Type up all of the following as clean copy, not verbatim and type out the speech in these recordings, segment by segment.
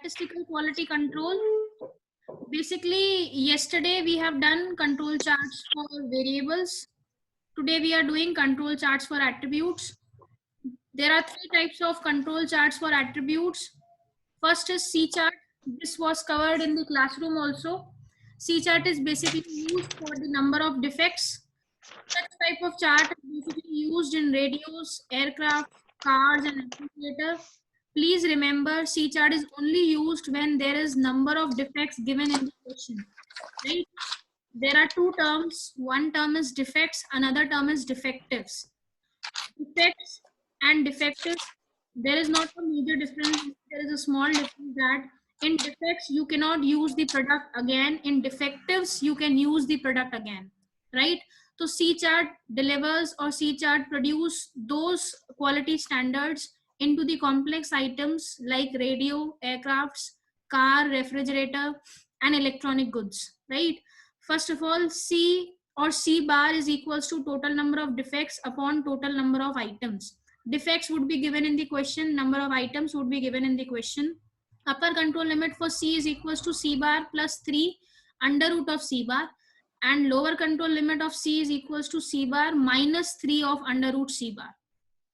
statistical quality control. Basically, yesterday we have done control charts for variables. Today we are doing control charts for attributes. There are three types of control charts for attributes. First is C chart. This was covered in the classroom also. C chart is basically used for the number of defects. Such type of chart is basically used in radios, aircraft, cars, and refrigerator. Please remember, C chart is only used when there is number of defects given in the question. Right? There are two terms. One term is defects, another term is defectives. Defects and defectives, there is not a major difference. There is a small difference that in defects you cannot use the product again. In defectives you can use the product again, right? So C chart delivers or C chart produce those quality standards into the complex items like radio, aircrafts, car, refrigerator, and electronic goods, right? First of all, C or C bar is equals to total number of defects upon total number of items. Defects would be given in the question, number of items would be given in the question. Upper control limit for C is equals to C bar plus 3 under root of C bar, and lower control limit of C is equals to C bar minus 3 of under root C bar,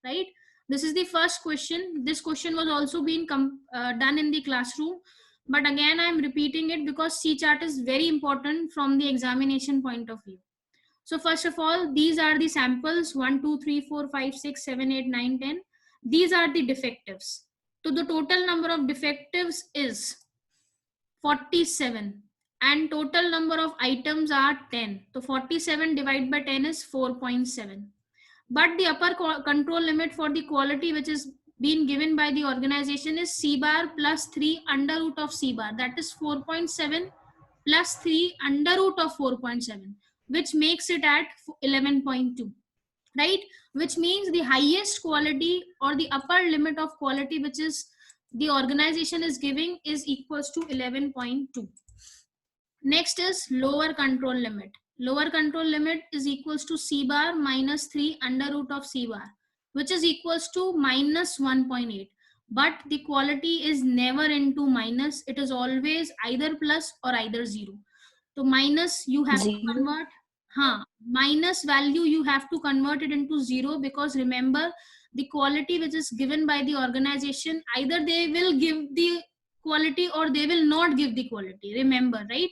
right? This is the first question. This question was also being done in the classroom, but again I am repeating it because C chart is very important from the examination point of view. So first of all, these are the samples 1, 2, 3, 4, 5, 6, 7, 8, 9, 10. These are the defectives. So the total number of defectives is 47 and total number of items are 10. So 47 divided by 10 is 4.7. But the upper control limit for the quality which is being given by the organization is C bar plus 3 under root of C bar. That is 4.7 plus 3 under root of 4.7, which makes it at 11.2, right? Which means the highest quality or the upper limit of quality which is the organization is giving is equals to 11.2. Next is lower control limit. Lower control limit is equals to C bar minus 3 under root of C bar, which is equals to minus 1.8. But the quality is never into minus. It is always either plus or either 0. So minus you have to convert. Minus value you have to convert it into 0, because remember the quality which is given by the organization, either they will give the quality or they will not give the quality. Remember, right?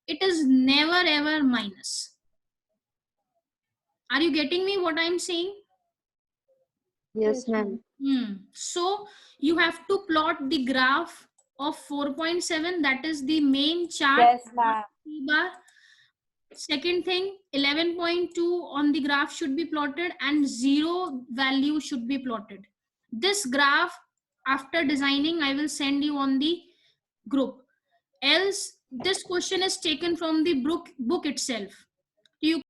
It is never ever minus. Are you getting me what I'm saying? Yes, ma'am. So you have to plot the graph of 4.7, that is the main chart. Yes, ma'am. C bar. Second thing, 11.2 on the graph should be plotted and 0 value should be plotted. This graph, after designing, I will send you on the group. Else, this question is taken from the book itself.